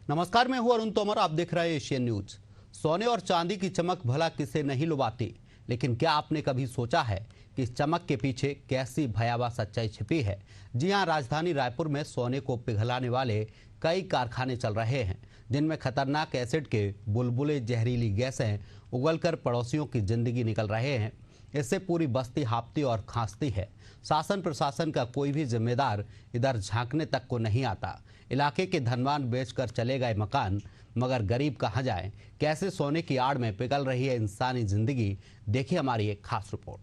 नमस्कार, मैं हूं अरुण तोमर। आप देख रहे हैं एशियन न्यूज। सोने और चांदी की चमक भला किसे नहीं लुभाती, लेकिन क्या आपने कभी सोचा है कि इस चमक के पीछे कैसी भयावह सच्चाई छिपी है। जी हां, राजधानी रायपुर में सोने को पिघलाने वाले कई कारखाने चल रहे हैं, जिनमें खतरनाक एसिड के बुलबुले जहरीली गैसें उगलकर पड़ोसियों की जिंदगी निकल रहे हैं। इससे पूरी बस्ती हांफती और खांसती है। शासन प्रशासन का कोई भी जिम्मेदार इधर झांकने तक को नहीं आता। इलाके के धनवान बेचकर चले गए मकान, मगर गरीब कहां जाएं? कैसे सोने की आड़ में पिघल रही है इंसानी जिंदगी, देखिए हमारी एक खास रिपोर्ट।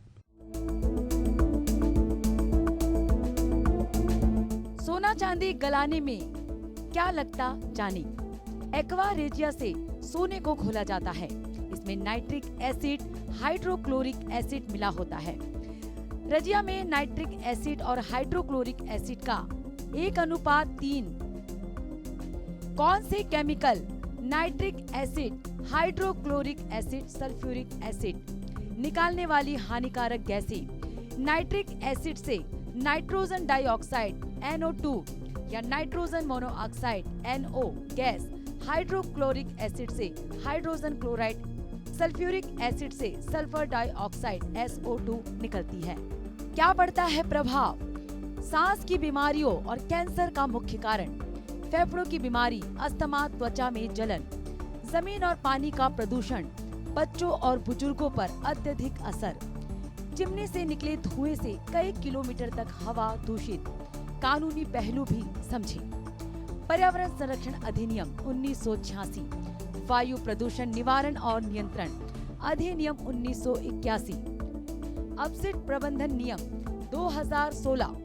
सोना चांदी गलाने में क्या लगता जाने। एक्वा रेजिया से सोने को घोला जाता है। इसमें नाइट्रिक एसिड, हाइड्रोक्लोरिक एसिड मिला होता है। रजिया में नाइट्रिक एसिड और हाइड्रोक्लोरिक एसिड का 1:3। कौन से chemical nitric acid, hydrochloric acid, sulphuric acid निकालने वाली हानिकारक गैसें नाइट्रिक एसिड से नाइट्रोजन डाइऑक्साइड NO2 या nitrogen monoxide NO gas, hydrochloric acid से हाइड्रोजन क्लोराइड, सल्फ्यूरिक एसिड से सल्फर डाइऑक्साइड SO2 निकलती है। क्या पड़ता है प्रभाव? सांस की बीमारियों और कैंसर का मुख्य कारण, फेफड़ों की बीमारी, अस्थमा, त्वचा में जलन, जमीन और पानी का प्रदूषण, बच्चों और बुजुर्गों पर अत्यधिक असर, चिमनी से निकले धुएं से कई किलोमीटर तक हवा दूषित। कानूनी पहलू भी समझें। पर्यावरण संरक्षण अधिनियम 1986, वायु प्रदूषण निवारण और नियंत्रण अधिनियम 1981, अपशिष्ट प्रबंधन नियम 2016।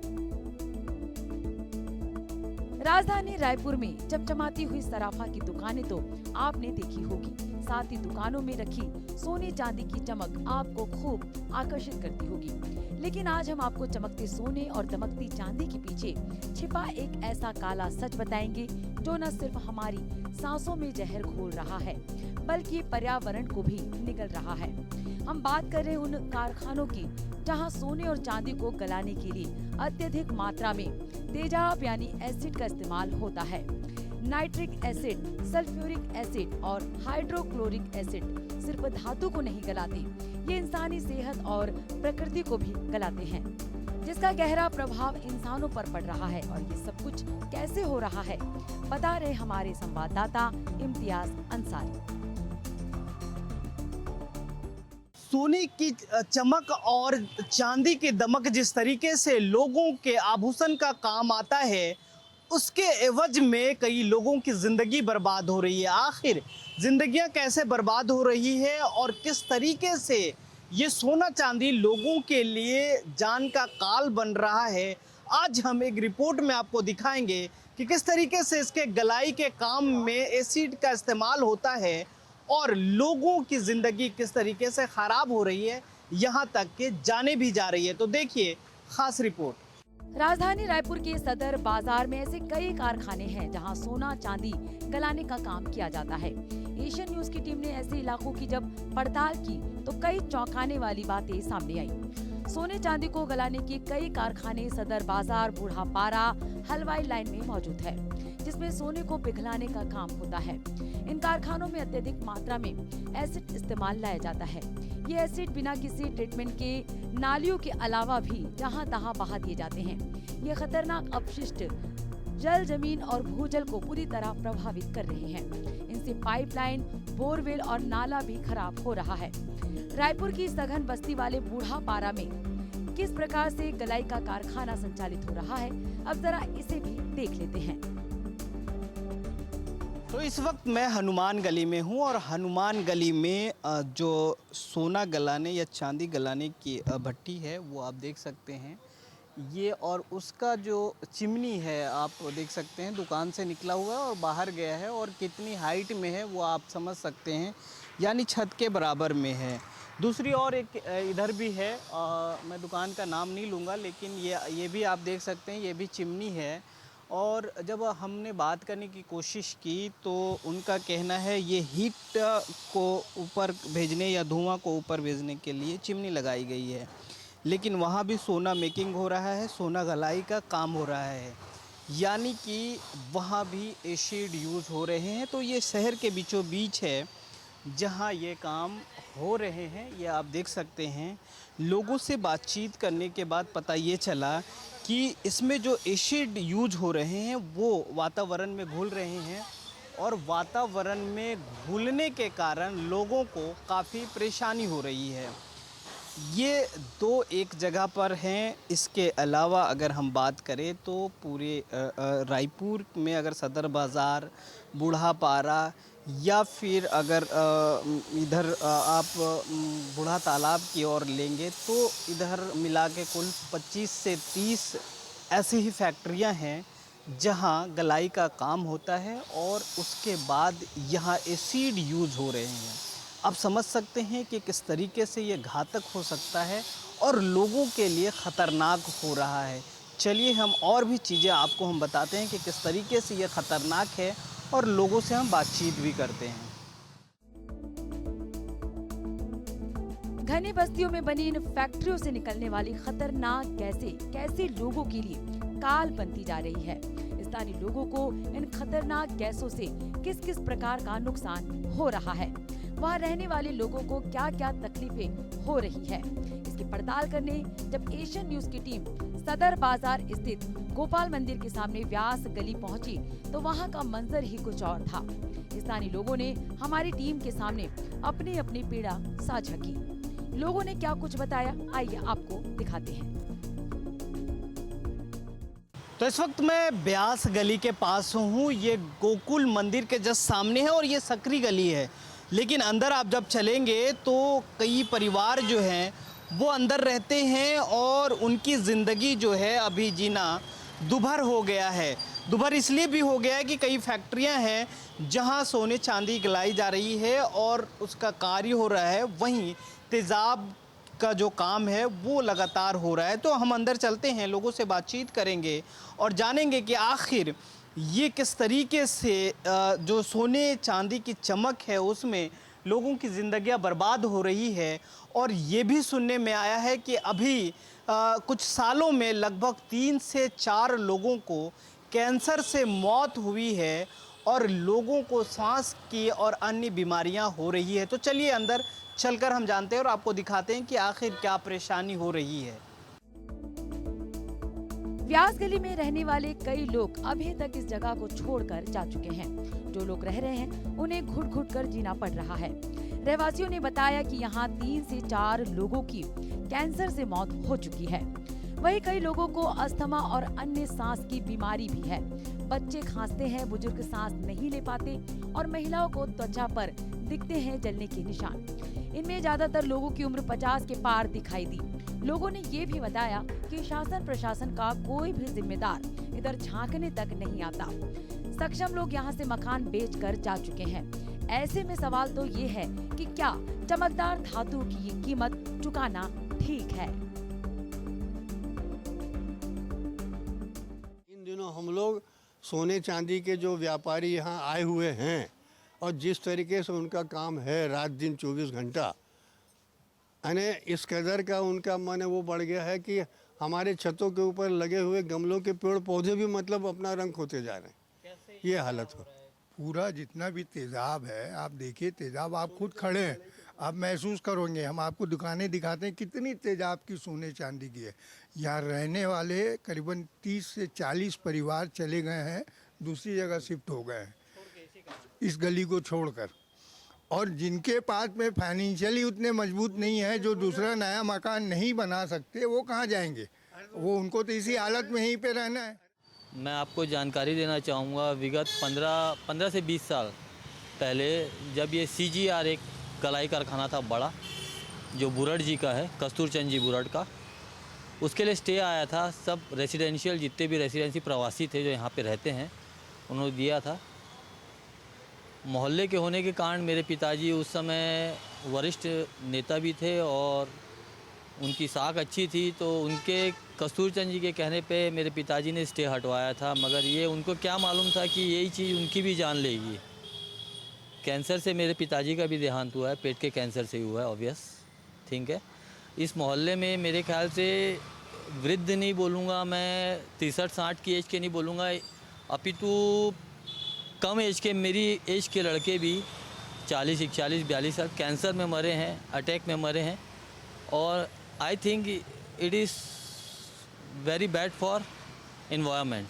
राजधानी रायपुर में चमचमाती हुई सराफा की दुकानें तो आपने देखी होगी, साथ ही दुकानों में रखी सोने चांदी की चमक आपको खूब आकर्षित करती होगी। लेकिन आज हम आपको चमकते सोने और दमकती चांदी के पीछे छिपा एक ऐसा काला सच बताएंगे, जो न सिर्फ हमारी सांसों में जहर घोल रहा है, बल्कि पर्यावरण को भी निगल रहा है। हम बात कर रहे हैं उन कारखानों की जहां सोने और चांदी को गलाने के लिए अत्यधिक मात्रा में तेजाब यानी एसिड का इस्तेमाल होता है। नाइट्रिक एसिड, सल्फ्यूरिक एसिड और हाइड्रोक्लोरिक एसिड सिर्फ धातु को नहीं गलाते, ये इंसानी सेहत और प्रकृति को भी गलाते हैं, जिसका गहरा प्रभाव इंसानों पर पड़ रहा है। और ये सब कुछ कैसे हो रहा है, बता रहे हमारे संवाददाता इम्तियाज अंसारी। सोने की चमक और चांदी की दमक जिस तरीके से लोगों के आभूषण का काम आता है, उसके एवज में कई लोगों की ज़िंदगी बर्बाद हो रही है। आखिर ज़िंदगियां कैसे बर्बाद हो रही है और किस तरीके से ये सोना चांदी लोगों के लिए जान का काल बन रहा है, आज हम एक रिपोर्ट में आपको दिखाएंगे कि किस तरीके से इसके गलाई के काम में एसिड का इस्तेमाल होता है और लोगों की ज़िंदगी किस तरीके से ख़राब हो रही है, यहाँ तक कि जाने भी जा रही है। तो देखिए खास रिपोर्ट। राजधानी रायपुर के सदर बाजार में ऐसे कई कारखाने हैं जहां सोना चांदी गलाने का काम किया जाता है। एशियन न्यूज की टीम ने ऐसे इलाकों की जब पड़ताल की तो कई चौंकाने वाली बातें सामने आई। सोने चांदी को गलाने के कई कारखाने सदर बाजार, बूढ़ापारा, हलवाई लाइन में मौजूद है, जिसमें सोने को पिघलाने का काम होता है। इन कारखानों में अत्यधिक मात्रा में एसिड इस्तेमाल लाया जाता है। ये एसिड बिना किसी ट्रीटमेंट के नालियों के अलावा भी जहां तहां बहा दिए जाते हैं। ये खतरनाक अपशिष्ट जल, जमीन और भूजल को पूरी तरह प्रभावित कर रहे हैं। इनसे पाइपलाइन, बोरवेल और नाला भी खराब हो रहा है। रायपुर की सघन बस्ती वाले बूढ़ापारा में किस प्रकार से गलाई का कारखाना संचालित हो रहा है, अब जरा इसे भी देख लेते हैं। तो इस वक्त मैं हनुमान गली में हूँ और हनुमान गली में जो सोना गलाने या चांदी गलाने की भट्टी है वो आप देख सकते हैं ये, और उसका जो चिमनी है आप देख सकते हैं दुकान से निकला हुआ है और बाहर गया है, और कितनी हाइट में है वो आप समझ सकते हैं, यानी छत के बराबर में है। दूसरी और एक इधर भी है, मैं दुकान का नाम नहीं लूँगा, लेकिन ये भी आप देख सकते हैं, ये भी चिमनी है। और जब हमने बात करने की कोशिश की तो उनका कहना है ये हीट को ऊपर भेजने या धुआं को ऊपर भेजने के लिए चिमनी लगाई गई है, लेकिन वहाँ भी सोना मेकिंग हो रहा है, सोना गलाई का काम हो रहा है। यानी कि वहाँ भी एसिड यूज़ हो रहे हैं। तो ये शहर के बीचों बीच है जहाँ ये काम हो रहे हैं। ये आप देख सकते हैं। लोगों से बातचीत करने के बाद पता ये चला कि इसमें जो एसिड यूज हो रहे हैं वो वातावरण में घुल रहे हैं और वातावरण में घुलने के कारण लोगों को काफ़ी परेशानी हो रही है। ये दो एक जगह पर हैं। इसके अलावा अगर हम बात करें तो पूरे रायपुर में अगर सदर बाज़ार, बूढ़ापारा या फिर अगर इधर आप बूढ़ा तालाब की ओर लेंगे तो इधर मिला के कुल 25 से 30 ऐसी ही फैक्ट्रियां हैं जहां गलाई का काम होता है और उसके बाद यहां एसिड यूज हो रहे हैं। आप समझ सकते हैं कि किस तरीके से ये घातक हो सकता है और लोगों के लिए ख़तरनाक हो रहा है। चलिए हम और भी चीज़ें आपको हम बताते हैं कि किस तरीके से ये ख़तरनाक है और लोगों से हम बातचीत भी करते हैं। घनी बस्तियों में बनी इन फैक्ट्रियों से निकलने वाली खतरनाक गैसें कैसे लोगों के लिए काल बनती जा रही है। स्थानीय लोगों को इन खतरनाक गैसों से किस किस प्रकार का नुकसान हो रहा है, वहाँ रहने वाले लोगों को क्या क्या तकलीफें हो रही है, इसकी पड़ताल करने जब एशियन न्यूज की टीम सदर बाजार स्थित गोपाल मंदिर के सामने व्यास गली पहुंची तो वहां का मंजर ही कुछ और था। स्थानीय लोगों ने हमारी टीम के सामने अपनी अपनी पीड़ा साझा की। लोगों ने क्या कुछ बताया, आइए आपको दिखाते हैं। तो इस वक्त मैं ब्यास गली के पास हूँ। ये गोकुल मंदिर के जस्ट सामने है और ये सकरी गली है, लेकिन अंदर आप जब चलेंगे तो कई परिवार जो हैं वो अंदर रहते हैं और उनकी ज़िंदगी जो है अभी जीना दुभर हो गया है। दुभर इसलिए भी हो गया है कि कई फैक्ट्रियां हैं जहां सोने चांदी गलाई जा रही है और उसका कार्य हो रहा है, वहीं तेज़ाब का जो काम है वो लगातार हो रहा है। तो हम अंदर चलते हैं, लोगों से बातचीत करेंगे और जानेंगे कि आखिर ये किस तरीके से जो सोने चांदी की चमक है उसमें लोगों की ज़िंदगियां बर्बाद हो रही है। और ये भी सुनने में आया है कि अभी कुछ सालों में लगभग 3 से 4 लोगों को कैंसर से मौत हुई है और लोगों को सांस की और अन्य बीमारियां हो रही है। तो चलिए अंदर चलकर हम जानते हैं और आपको दिखाते हैं कि आखिर क्या परेशानी हो रही है। व्यास गली में रहने वाले कई लोग अभी तक इस जगह को छोड़कर जा चुके हैं। जो लोग रह रहे हैं उन्हें घुट घुट कर जीना पड़ रहा है। रहवासियों ने बताया कि यहाँ 3 से 4 लोगों की कैंसर से मौत हो चुकी है। वहीं कई लोगों को अस्थमा और अन्य सांस की बीमारी भी है। बच्चे खांसते हैं, बुजुर्ग सांस नहीं ले पाते और महिलाओं को त्वचा पर दिखते हैं जलने के निशान। इनमें ज्यादातर लोगों की उम्र 50 के पार दिखाई दी। लोगों ने ये भी बताया कि शासन प्रशासन का कोई भी जिम्मेदार इधर झांकने तक नहीं आता। सक्षम लोग यहाँ से मकान बेचकर जा चुके हैं। ऐसे में सवाल तो ये है कि क्या चमकदार धातु की ये कीमत चुकाना ठीक है। इन दिनों हम लोग सोने चांदी के जो व्यापारी यहाँ आए हुए हैं और जिस तरीके से उनका काम है रात दिन 24 घंटा, यानी इस कदर का उनका मन वो बढ़ गया है कि हमारे छतों के ऊपर लगे हुए गमलों के पेड़ पौधे भी मतलब अपना रंग होते जा रहे हैं। ये हालत हो। पूरा जितना भी तेज़ाब है, आप देखिए तेज़ाब, आप खुद खड़े हैं, आप महसूस करोगे। हम आपको दुकानें दिखाते हैं कितनी तेज़ाब की सोने चांदी की है। यहाँ रहने वाले करीबन 30 से 40 परिवार चले गए हैं, दूसरी जगह शिफ्ट हो गए हैं इस गली को छोड़कर। और जिनके पास में फाइनेंशियली उतने मजबूत नहीं है, जो दूसरा नया मकान नहीं बना सकते, वो कहाँ जाएंगे? वो उनको तो इसी हालत में यहीं पे रहना है। मैं आपको जानकारी देना चाहूँगा, विगत 15 से 20 साल पहले जब ये CGR एक कलाई कारखाना था बड़ा, जो बुरड़ जी का है, कस्तूर चंद जी बुरड़ का, उसके लिए स्टे आया था। सब रेसिडेंशियल जितने भी रेसिडेंसी प्रवासी थे जो यहाँ पे रहते हैं, उन्होंने दिया था। मोहल्ले के होने के कारण मेरे पिताजी उस समय वरिष्ठ नेता भी थे और उनकी साख अच्छी थी, तो उनके कस्तूर चंद जी के कहने पे मेरे पिताजी ने स्टे हटवाया था। मगर ये उनको क्या मालूम था कि यही चीज़ उनकी भी जान लेगी। कैंसर से मेरे पिताजी का भी देहांत हुआ है, पेट के कैंसर से ही हुआ है, ऑब्वियस थिंक है। इस मोहल्ले में मेरे ख्याल से वृद्ध नहीं बोलूँगा, मैं 63-60 की एज के नहीं बोलूँगा, अपितु कम एज के, मेरी एज के लड़के भी 40, 41, 42 साल कैंसर में मरे हैं, अटैक में मरे हैं। और I think it is very bad for environment.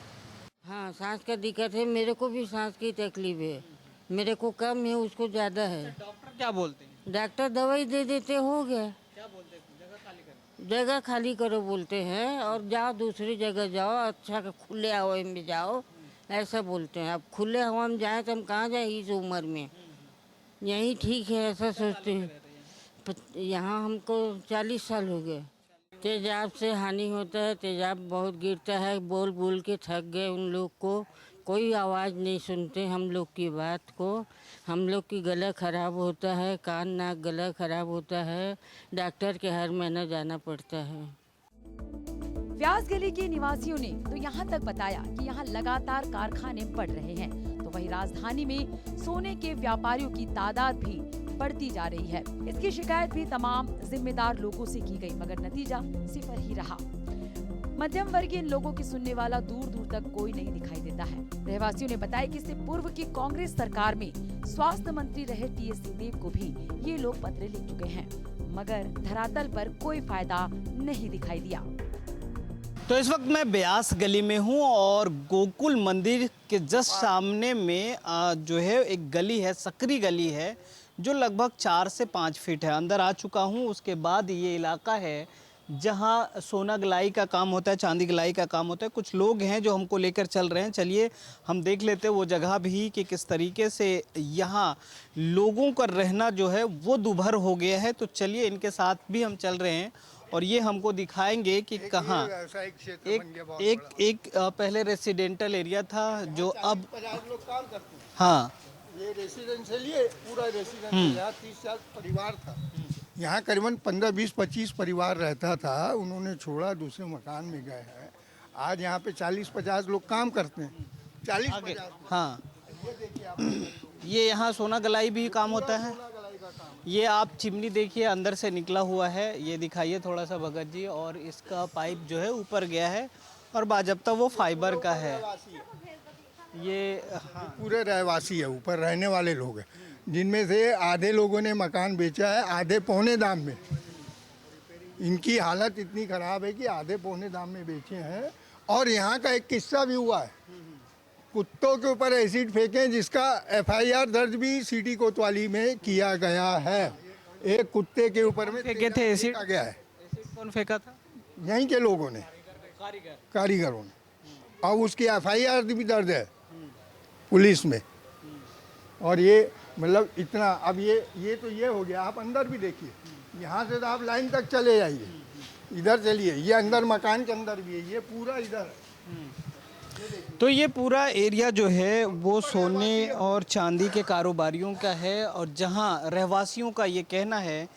हाँ, सांस का दिक्कत है, मेरे को भी सांस की तकलीफ है, मेरे को कम है, उसको ज़्यादा है। डॉक्टर क्या बोलते हैं? डॉक्टर दवाई दे देते, हो गया। क्या बोलते हैं? जगह खाली करें। जगह खाली करो बोलते हैं और जाओ दूसरी जगह जाओ, अच्छा खुले हवा में जाओ, ऐसा बोलते हैं। अब खुले हवा में जाए तो हम कहाँ जाए इस उम्र में, यहीं ठीक है ऐसा सोचते हैं। यहाँ हमको 40 साल हो गए। तेजाब से हानि होता है, तेजाब बहुत गिरता है, बोल बोल के थक गए उन लोग को, कोई आवाज़ नहीं सुनते हम लोग की बात को। हम लोग की गला ख़राब होता है, कान नाक गला ख़राब होता है, डॉक्टर के हर महीना जाना पड़ता है। व्यास गली के निवासियों ने तो यहाँ तक बताया कि यहाँ लगातार कारखाने बढ़ रहे हैं, तो वहीं राजधानी में सोने के व्यापारियों की तादाद भी बढ़ती जा रही है। इसकी शिकायत भी तमाम जिम्मेदार लोगों से की गई, मगर नतीजा सिफर ही रहा। मध्यम वर्गीय इन लोगों की सुनने वाला दूर दूर तक कोई नहीं दिखाई देता है। रहवासियों ने बताया कि इससे पूर्व की कांग्रेस सरकार में स्वास्थ्य मंत्री रहे टी.एस. सिंहदेव को भी ये लोग पत्र लिख चुके हैं, मगर धरातल पर कोई फायदा नहीं दिखाई दिया। तो इस वक्त मैं ब्यास गली में हूँ और गोकुल मंदिर के जस्ट सामने में जो है एक गली है, सकरी गली है, जो लगभग 4 से 5 फीट है। अंदर आ चुका हूँ। उसके बाद ये इलाका है जहाँ सोना गलाई का काम होता है, चांदी गलाई का काम होता है। कुछ लोग हैं जो हमको लेकर चल रहे हैं। चलिए हम देख लेते हैं वो जगह भी कि किस तरीके से यहाँ लोगों का रहना जो है वो दुभर हो गया है। तो चलिए इनके साथ भी हम चल रहे हैं और ये हमको दिखाएंगे कि कहाँ एक पहले रेसिडेंटल एरिया था जो अब 50 लोग काम करते हैं। हाँ, ये रेसिडेंशियल ही है, पूरा रेसिडेंशियल। यहाँ 30-40 परिवार था। यहाँ करीबन 15, 20, 25 परिवार रहता था। उन्होंने छोड़ा, दूसरे मकान में गए हैं। आज यहाँ पे 40-50 लोग काम करते हैं। 40-50। हाँ, ये यहाँ सोना गलाई भी काम होता है। ये आप चिमनी देखिए अंदर से निकला हुआ है, ये दिखाइए थोड़ा सा भगत जी। और इसका पाइप जो है ऊपर गया है और बाजब्ता वो फाइबर का है। ये हाँ, पूरे रहवासी है, ऊपर रहने वाले लोग हैं, जिनमें से आधे लोगों ने मकान बेचा है, आधे पौने दाम में। इनकी हालत इतनी ख़राब है कि आधे पौने दाम में बेचे हैं। और यहाँ का एक किस्सा भी हुआ है, कुत्तों के ऊपर एसिड फेंके, जिसका FIR दर्ज भी सिटी कोतवाली में किया गया है। एक कुत्ते के ऊपर में फेंके थे एसिड? फेंका गया है। एसिड कौन फेंका था? यहीं के लोगों ने, कारीगरों ने। और उसकी FIR भी दर्ज है पुलिस में। और ये मतलब इतना, अब ये तो ये हो गया। आप अंदर भी देखिए, यहाँ से तो आप लाइन तक चले जाइए, इधर चलिए, ये अंदर मकान के अंदर भी है, ये पूरा इधर है। तो ये पूरा एरिया जो है वो सोने और चांदी के कारोबारियों का है। और जहाँ रहवासियों का ये कहना है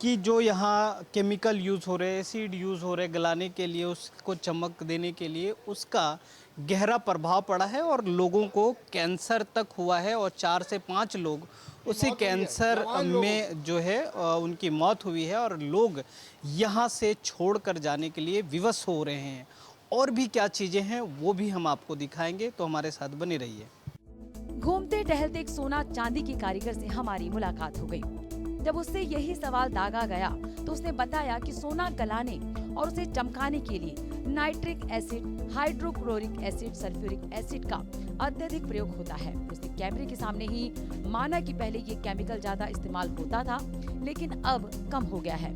कि जो यहाँ केमिकल यूज़ हो रहे, एसिड यूज़ हो रहे गलाने के लिए, उसको चमक देने के लिए, उसका गहरा प्रभाव पड़ा है और लोगों को कैंसर तक हुआ है। और 4 से 5 लोग उसी कैंसर में जो है उनकी मौत हुई है। और लोग यहाँ से छोड़कर जाने के लिए विवश हो रहे हैं। और भी क्या चीज़ें हैं वो भी हम आपको दिखाएंगे, तो हमारे साथ बने रहिए। घूमते टहलते एक सोना चांदी के कारीगर से हमारी मुलाकात हो गई। जब उससे यही सवाल दागा गया तो उसने बताया कि सोना गलाने और उसे चमकाने के लिए nitric acid, hydrochloric acid, sulphuric acid का अत्यधिक प्रयोग होता है। उसने कैमरे के सामने ही माना कि पहले ये केमिकल ज्यादा इस्तेमाल होता था, लेकिन अब कम हो गया है,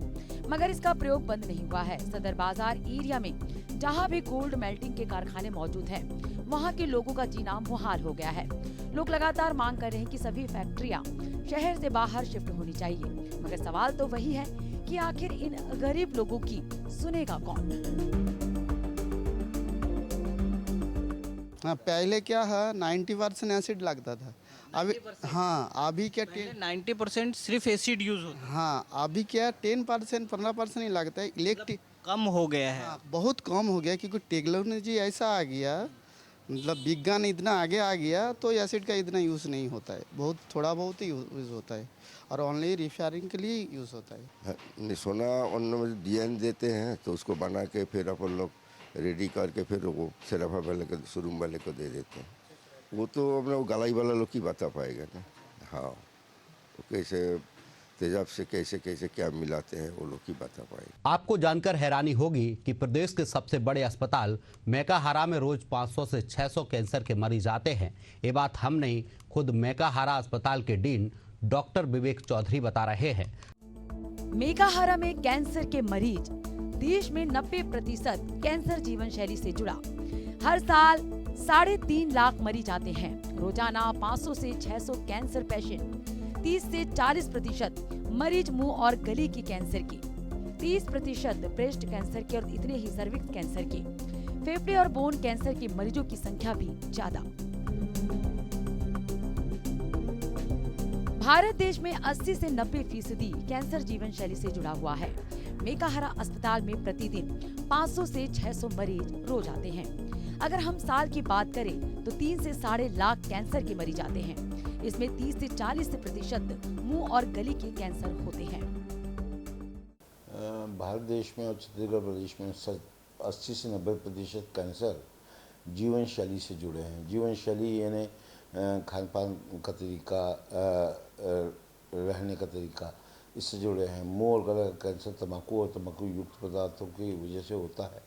मगर इसका प्रयोग बंद नहीं हुआ है। सदर बाजार एरिया में जहाँ भी गोल्ड मेल्टिंग के कारखाने मौजूद हैं, वहाँ के लोगों का जीना मुहाल हो गया है। लोग लगातार मांग कर रहे हैं कि सभी फैक्ट्रियाँ शहर से बाहर शिफ्ट होनी चाहिए, मगर सवाल तो वही है कि आखिर इन गरीब लोगों की सुनेगा कौन? हाँ, पहले क्या है 90% एसिड लगता था। अभी हाँ, अभी क्या 90% सिर्फ एसिड यूज होता है। हाँ, अभी क्या 10% 15% ही लगता है। इलेक्ट्रिक कम हो गया है। हाँ, बहुत कम हो गया, क्योंकि टेक्नोलॉजी ऐसा आ गया, मतलब विज्ञान इतना आगे आ गया, तो एसिड का इतना यूज़ नहीं होता है, बहुत थोड़ा बहुत ही यूज़ होता है। और ओनली रिपेयरिंग के लिए यूज़ होता है। नहीं, सोना उनमें डिजाइन देते हैं तो उसको बना के फिर अपन लोग रेडी करके फिर वो सिराफा वाले को शोरूम वाले को दे देते हैं। वो तो अपने वो गलाई वाला लोग ही बता पाएगा ना। हाँ, वो कैसे तेजाब से कैसे कैसे क्या मिलाते हैं वो लोग ही बता पाएगा। आपको जानकर हैरानी होगी कि प्रदेश के सबसे बड़े अस्पताल मेकाहारा में रोज 500 से 600 कैंसर के मरीज आते हैं। ये बात हम नहीं, खुद मेकाहारा अस्पताल के डीन डॉक्टर विवेक चौधरी बता रहे हैं। मेकाहारा में कैंसर के मरीज, देश में 90% कैंसर जीवन शैली से जुड़ा। हर साल 3.5 लाख मरीज आते हैं। रोजाना 500 से 600 कैंसर पेशेंट, 30 से 40% मरीज मुंह और गले की कैंसर की, 30% ब्रेस्ट कैंसर के और इतने ही सर्विक्स कैंसर की, फेफड़े और बोन कैंसर के मरीजों की संख्या भी ज्यादा। भारत देश में 80 से 90% कैंसर जीवन शैली से जुड़ा हुआ है। मेकाहारा अस्पताल में प्रतिदिन 500 से 600 मरीज रोज आते हैं। अगर हम साल की बात करें तो 3 से 3.5 लाख कैंसर के मरीज आते हैं। इसमें 30 से 40% मुंह और गले के कैंसर होते हैं। भारत देश में और छत्तीसगढ़ प्रदेश में 80 से 90% कैंसर जीवन शैली से जुड़े हैं। जीवन शैली यानी खान पान का तरीका, रहने का तरीका, इससे जुड़े हैं। मुंह और गले का कैंसर तंबाकू और तंबाकू युक्त पदार्थों की वजह से होता है।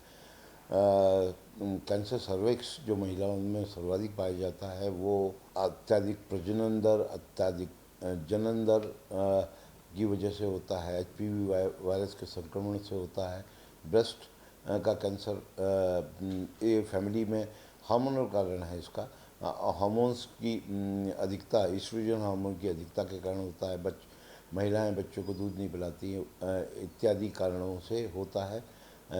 कैंसर सर्विक्स जो महिलाओं में सर्वाधिक पाया जाता है वो अत्यधिक प्रजनन दर, अत्यधिक जनन दर की वजह से होता है। HPV वायरस के संक्रमण से होता है। ब्रेस्ट का कैंसर ये फैमिली में हार्मोनल कारण है। इसका हार्मोन्स की अधिकता, ईस्ट्रोजन हार्मोन की अधिकता के कारण होता है। महिलाएं बच्चों को दूध नहीं पिलाती, इत्यादि कारणों से होता है।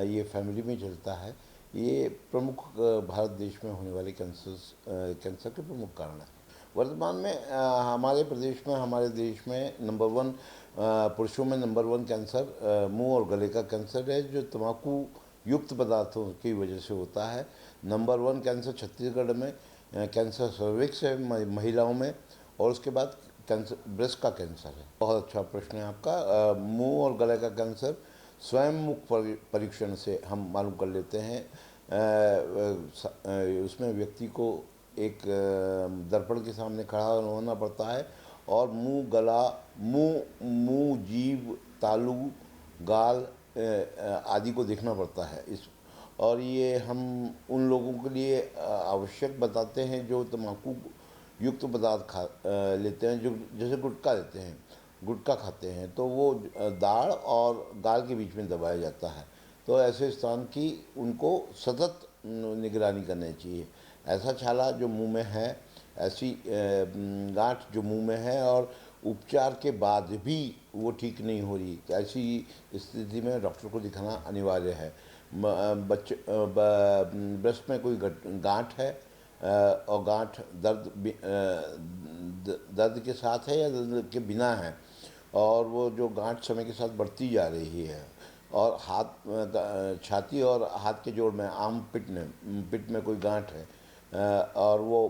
ये फैमिली में चलता है। ये प्रमुख भारत देश में होने वाले कैंसर के प्रमुख कारण हैं। वर्तमान में हमारे प्रदेश में, हमारे देश में नंबर 1 पुरुषों में नंबर 1 कैंसर मुंह और गले का कैंसर है, जो तंबाकू युक्त पदार्थों की वजह से होता है। नंबर 1 कैंसर छत्तीसगढ़ में कैंसर सर्विक्स है महिलाओं में, और उसके बाद कैंसर ब्रेस्ट का कैंसर है। बहुत अच्छा प्रश्न है आपका। मुंह और गले का कैंसर स्वयं मुख परीक्षण से हम मालूम कर लेते हैं। उसमें व्यक्ति को एक दर्पण के सामने खड़ा होना पड़ता है और मुंह, गला, मुंह, जीभ, तालू, गाल आदि को देखना पड़ता है। और ये हम उन लोगों के लिए आवश्यक बताते हैं जो तंबाकू युक्त पदार्थ लेते हैं, जो जैसे गुटखा खाते हैं, तो वो दाढ़ और गाल के बीच में दबाया जाता है। तो ऐसे स्थान की उनको सतत निगरानी करनी चाहिए। ऐसा छाला जो मुंह में है, ऐसी गांठ जो मुंह में है और उपचार के बाद भी वो ठीक नहीं हो रही, ऐसी स्थिति में डॉक्टर को दिखाना अनिवार्य है। ब्रेस्ट में कोई गांठ है और गांठ दर्द के साथ है या दर्द के बिना है, और वो जो गांठ समय के साथ बढ़ती जा रही है, और हाथ, छाती और हाथ के जोड़ में, आर्म पिट में कोई गांठ है और वो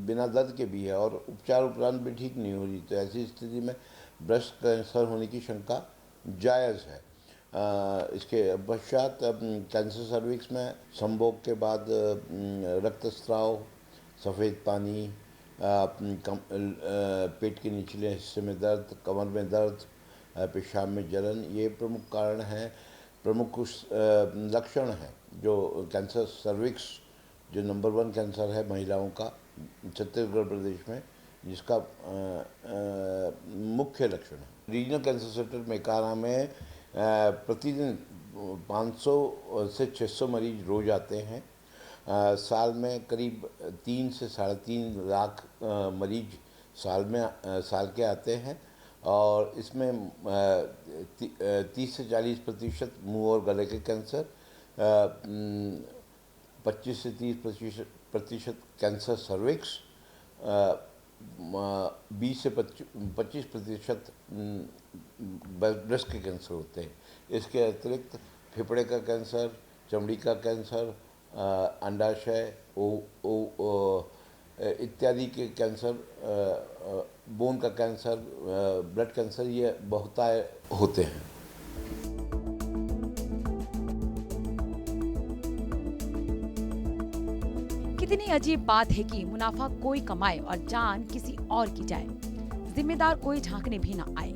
बिना दर्द के भी है और उपचार उपरांत भी ठीक नहीं हो रही, तो ऐसी स्थिति में ब्रेस्ट कैंसर होने की शंका जायज़ है। इसके पश्चात कैंसर सर्विक्स में संभोग के बाद रक्तस्राव, सफ़ेद पानी, पेट के निचले हिस्से में दर्द, कमर में दर्द, पेशाब में जलन, ये प्रमुख कारण हैं, प्रमुख लक्षण हैं जो कैंसर सर्विक्स, जो नंबर 1 कैंसर है महिलाओं का छत्तीसगढ़ प्रदेश में, जिसका मुख्य लक्षण है। रीजनल कैंसर सेंटर मेकाहारा में प्रतिदिन 500 से 600 मरीज रोज आते हैं। साल में करीब 3 से 3.5 लाख मरीज साल के आते हैं, और इसमें 30 से 40% मुंह और गले के कैंसर, 25 से 30% कैंसर सर्विक्स, 20 से 25% ब्रेस्ट के कैंसर होते हैं। इसके अतिरिक्त फेफड़े का कैंसर, चमड़ी का कैंसर, अंडाशय, इत्यादि के कैंसर, बोन का कैंसर, ब्लड कैंसर, ये बहुताय होते हैं। कितनी अजीब बात है कि मुनाफा कोई कमाए और जान किसी और की जाए, जिम्मेदार कोई झांकने भी ना आए।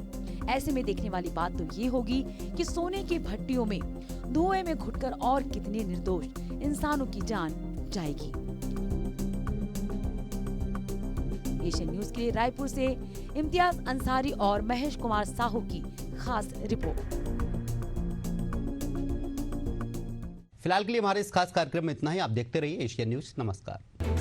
ऐसे में देखने वाली बात तो ये होगी कि सोने की भट्टियों में धुएं में घुटकर और कितने निर्दोष इंसानों की जान जाएगी। एशियन न्यूज के लिए रायपुर से इम्तियाज अंसारी और महेश कुमार साहू की खास रिपोर्ट। फिलहाल के लिए हमारे इस खास कार्यक्रम में इतना ही। आप देखते रहिए एशियन न्यूज। नमस्कार।